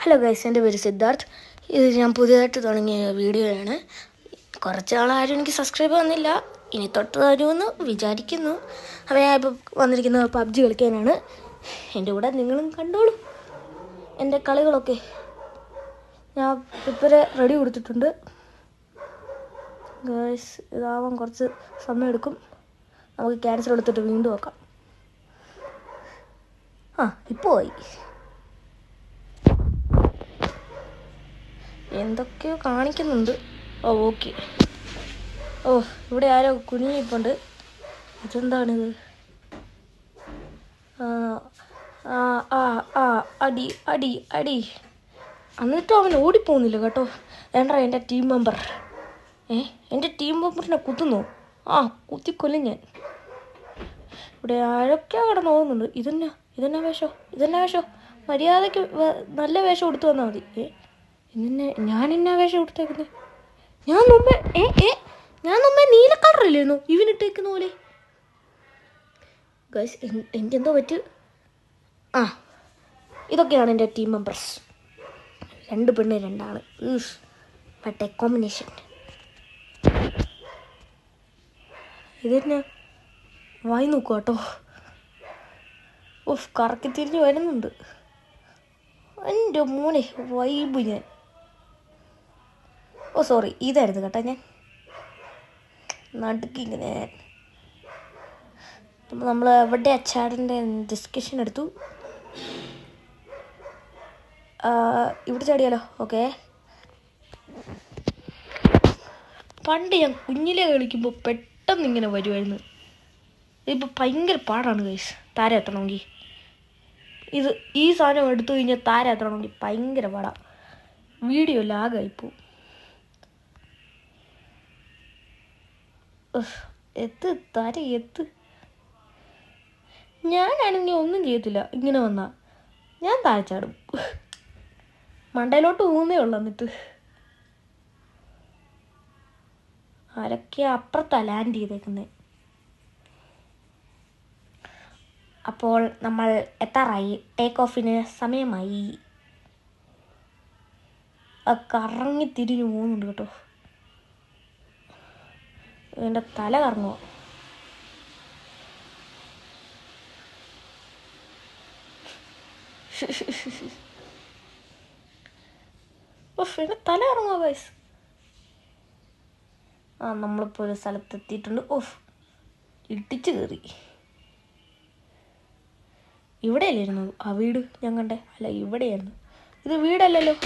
Hello guys, എൻ്റെ പേര് സിദ്ധാർത്ഥ്. ഇത് ഞാൻ പുതിയതായിട്ട് തുടങ്ങിയ വീഡിയോയാണ്. കുറച്ച് നാളാരും എനിക്ക് സബ്സ്ക്രൈബ് വന്നില്ല, ഇനി തൊട്ട് തരുമെന്ന് വിചാരിക്കുന്നു. അപ്പോൾ ഞാൻ ഇപ്പോൾ വന്നിരിക്കുന്നത് പബ്ജി കളിക്കാനാണ്. എൻ്റെ കൂടെ നിങ്ങളും കണ്ടോളൂ എൻ്റെ കളികളൊക്കെ. ഞാൻ ഇപ്പോഴേ റെഡി കൊടുത്തിട്ടുണ്ട് ഗൈസ്. ഇതാവാൻ കുറച്ച് സമയം എടുക്കും. നമുക്ക് ക്യാൻസൽ എടുത്തിട്ട് വീണ്ടും നോക്കാം. ഇപ്പോൾ പോയി. എന്തൊക്കെയോ കാണിക്കുന്നുണ്ട്. ഓക്കെ. ഇവിടെ ആരോ കുനിഞ്ഞിപ്പുണ്ട്. ഇതെന്താണിത്? അടി അടി അടി. എന്നിട്ടും അവൻ ഓടിപ്പോകുന്നില്ല കേട്ടോ. വേണ്ട, എൻ്റെ ടീം മെമ്പർ. എൻ്റെ ടീം മെമ്പറിനെ കുത്തുന്നു. കുത്തിക്കൊല്ലും ഞാൻ. ഇവിടെ ആരൊക്കെയാ കിടന്ന് പോകുന്നുണ്ട്. ഇതെന്നാ വേഷം? മര്യാദയ്ക്ക് നല്ല വേഷം എടുത്തു വന്നാൽ മതി. ഞാൻ എന്നാ വേഷം എടുത്തേക്കുന്നത്? ഞാൻ മുമ്പേ നീല കളറല്ലായിരുന്നു ഇവനിട്ടേക്കുന്ന പോലെ. ഗൈസ്, എനിക്കെന്തോ പറ്റും. ഇതൊക്കെയാണ് എൻ്റെ ടീം മെമ്പേഴ്സ്. 2 പെണ്ണ് 2 ആണ്. But A combination. ഇതെന്നാ വായി നോക്കുക കേട്ടോ. കറക്കി തിരിഞ്ഞ് വരുന്നുണ്ട്. എൻ്റെ മോനെ വൈബ് ഞാൻ. സോറി, ഇതായിരുന്നു കേട്ടോ. ഞാൻ നടുക്കിങ്ങനെ നമ്മൾ എവിടെ അച്ചാടൻ്റെ ഡിസ്കഷൻ എടുത്തു. ഇവിടെ ചാടിയാലോ? ഓക്കെ. പണ്ട് ഞാൻ കുഞ്ഞിലെ കളിക്കുമ്പോൾ പെട്ടെന്ന് ഇങ്ങനെ വരുമായിരുന്നു. ഇതിപ്പോൾ ഭയങ്കര പാടാണ് ഗൈസ് താര എത്തണമെങ്കിൽ. ഈ സാധനം എടുത്തു കഴിഞ്ഞാൽ താര എത്തണമെങ്കിൽ ഭയങ്കര പാടാണ്. വീഡിയോ ലാഗായിപ്പോവും. എത്ത്. ഞാനാണെങ്കിൽ ഒന്നും ചെയ്യത്തില്ല. ഇങ്ങനെ വന്നാ ഞാൻ താഴ്ചാടും. മണ്ടയിലോട്ട് ഊന്നേ ഉള്ളു. എന്നിട്ട് ആരൊക്കെ അപ്പുറത്താ ലാൻഡ് ചെയ്തേക്കുന്നത്. അപ്പോൾ നമ്മൾ എത്താറായി. ടേക്ക് ഓഫിന് സമയമായി. കറങ്ങി തിരിഞ്ഞു പോകുന്നുണ്ട് കേട്ടോ. എൻ്റെ തല കറങ്ങുക. എൻ്റെ തല കറങ്ങുക ഗൈസ്. നമ്മളിപ്പോൾ ഒരു സ്ഥലത്തെത്തിയിട്ടുണ്ട്. ഇടിച്ചു കയറി. ഇവിടെയല്ലായിരുന്നു ആ വീട് ഞാൻ കണ്ടേ? അല്ല, ഇവിടെയായിരുന്നു. ഇത് വീടല്ലല്ലോ.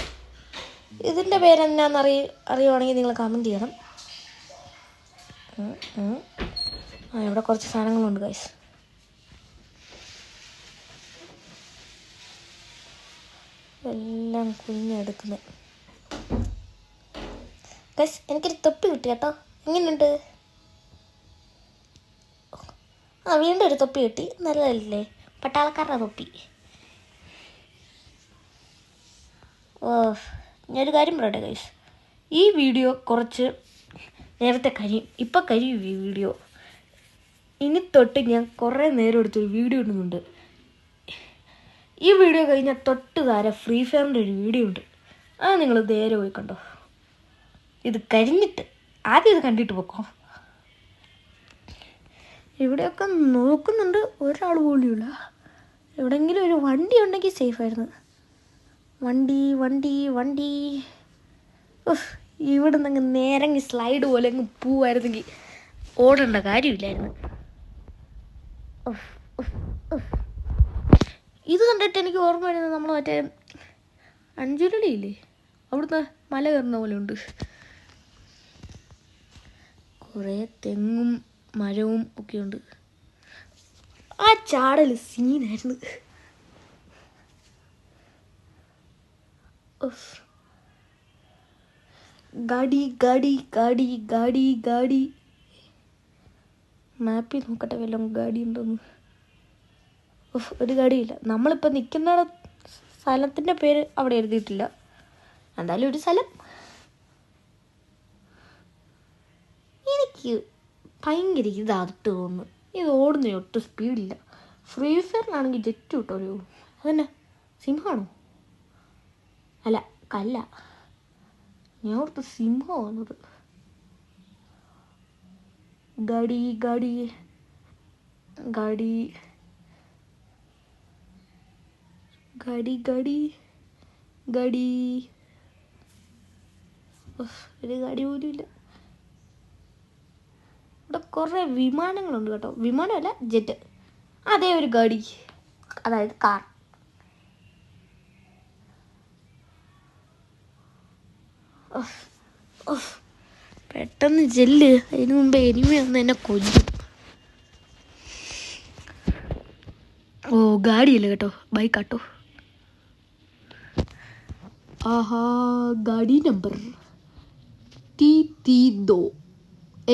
ഇതിൻ്റെ പേരെന്നാന്ന് അറിയുവാണെങ്കിൽ നിങ്ങൾ കമൻറ്റ് ചെയ്യണം. ഇവിടെ കുറച്ച് സാധനങ്ങളുണ്ട് ഗൈസ്. എല്ലാം കുഞ്ഞെടുക്കുന്നത് ഗൈസ്. എനിക്കൊരു തൊപ്പി കിട്ടി കേട്ടോ. എങ്ങനെയുണ്ട്? വീണ്ടും ഒരു തൊപ്പി കിട്ടി. നല്ലതല്ലേ? പട്ടാളക്കാരുടെ തൊപ്പി. ഞാനൊരു കാര്യം പറയട്ടെ ഗൈസ്. ഈ വീഡിയോ കുറച്ച് നേരത്തെ കഴിയും. ഇപ്പം കഴിയും ഈ വീഡിയോ. ഇനി തൊട്ട് ഞാൻ കുറേ നേരം എടുത്തൊരു വീഡിയോ ഇടുന്നുണ്ട്. ഈ വീഡിയോ കഴിഞ്ഞാൽ തൊട്ട് താരെ ഫ്രീ ഫയറിൻ്റെ ഒരു വീഡിയോ ഉണ്ട്. നിങ്ങൾ നേരെ പോയി കണ്ടോ. ഇത് കഴിഞ്ഞിട്ട് ആദ്യം ഇത് കണ്ടിട്ട് പോക്കോ. ഇവിടെയൊക്കെ നോക്കുന്നുണ്ട്, ഒരാൾ പോലുമില്ല. എവിടെയെങ്കിലും ഒരു വണ്ടി ഉണ്ടെങ്കിൽ സേഫായിരുന്നു. വണ്ടി ഇവിടെ നിന്ന് നേരങ്ങി സ്ലൈഡ് പോലെ അങ്ങ് പോവായിരുന്നെങ്കിൽ ഓടേണ്ട കാര്യമില്ലായിരുന്നു. ഇത് കണ്ടിട്ട് എനിക്ക് ഓർമ്മ വരുന്നത് നമ്മൾ മറ്റേ അഞ്ചുരുളിയില്ലേ, അവിടുന്ന് മല കയറുന്ന പോലെ ഉണ്ട്. കുറേ തെങ്ങും മരവും ഒക്കെയുണ്ട്. ആ ചാടൽ സീനായിരുന്നു. ഗാഡി. മാപ്പിൽ നോക്കട്ടെ വല്ലതും ഗാഡി ഉണ്ടോന്ന്. ഒരു ഗാഡിയില്ല. നമ്മളിപ്പോൾ നിൽക്കുന്ന സ്ഥലത്തിൻ്റെ പേര് അവിടെ എഴുതിയിട്ടില്ല. എന്തായാലും ഒരു സ്ഥലം. എനിക്ക് ഭയങ്കര ഇതായിട്ട് തോന്നുന്നു. ഇത് ഓടുന്ന ഒട്ടും സ്പീഡില്ല. ഫ്രീ ഫയറിലാണെങ്കിൽ ജെറ്റ് കിട്ടുമല്ലോ. അതന്നെ സിംഹമാണോ? അല്ല കല്ല. ഞാൻ ഓർത്ത് സിംഹം വന്നത്. ഗാഡി ഗാഡി ഗാഡി ഗാഡി ഗാഡി ഗാഡി. ഒരു ഗാഡി പോലും ഇല്ല. ഇവിടെ കുറേ വിമാനങ്ങളുണ്ട് കേട്ടോ. വിമാനമല്ല, ജെറ്റ്. അതേ ഒരു ഗാഡി, അതായത് കാർ. പെട്ടെന്ന് ചെല്ല്, അതിന് മുമ്പ് എനിമി വന്ന് എന്നെ കൊല്ലും. ഓ ഗാഡിയല്ല കേട്ടോ, ബൈക്കാട്ടോ. ആഹാ, ഗാഡി നമ്പർ TT2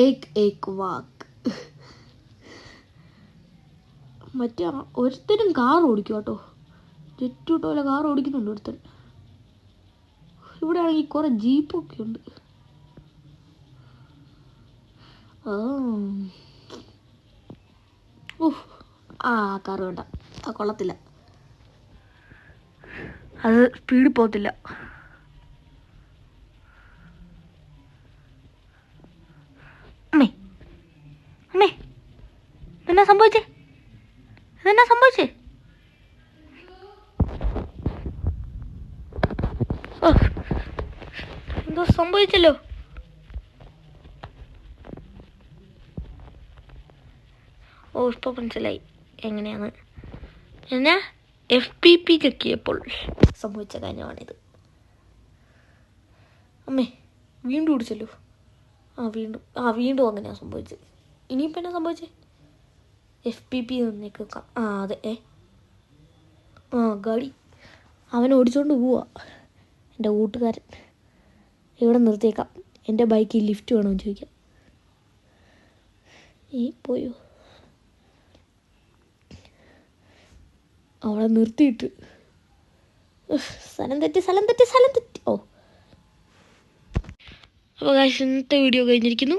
1 വാക്ക്. മറ്റേ ഒരുത്തരും കാർ ഓടിക്കും കേട്ടോ. ജെറ്റ് പോലെ കാർ ഓടിക്കുന്നുണ്ട് ഒരുത്തൻ. ഇവിടെ ആണെങ്കിൽ കുറെ ജീപ്പൊക്കെ ഉണ്ട്. ആ കാർ വേണ്ട, ആ കൊള്ളത്തില്ല, അത് സ്പീഡിൽ പോകത്തില്ല. അമ്മേ അമ്മേ, എന്നാ സംഭവിച്ചേ? എന്നാ സംഭവിച്ചേ? എന്തോ സംഭവിച്ചല്ലോ. ഓ, ഇപ്പോൾ മനസ്സിലായി എങ്ങനെയാണ്. എന്നാ FPP ചെക്കിയപ്പോൾ സംഭവിച്ച കാര്യമാണിത്. അമ്മേ, വീണ്ടും ഓടിച്ചല്ലോ. വീണ്ടും അങ്ങനെയാണ് സംഭവിച്ചത്. ഇനിയിപ്പോൾ എന്നാ സംഭവിച്ചേ? FPP നിന്നേക്ക് വെക്കാം. അതെ. ഗാഡി അവൻ ഓടിച്ചോണ്ട് പോവാ, എൻ്റെ കൂട്ടുകാരൻ. ഇവിടെ നിർത്തിയേക്കാം. എൻ്റെ ബൈക്കിൽ ലിഫ്റ്റ് വേണമെന്ന് ചോദിക്കാം. പോയോ? അവളെ നിർത്തിയിട്ട് സ്ഥലം തെറ്റി. ഓ, അപ്പോൾ ഗായ്സ്, ഇന്നത്തെ വീഡിയോ കഴിഞ്ഞിരിക്കുന്നു.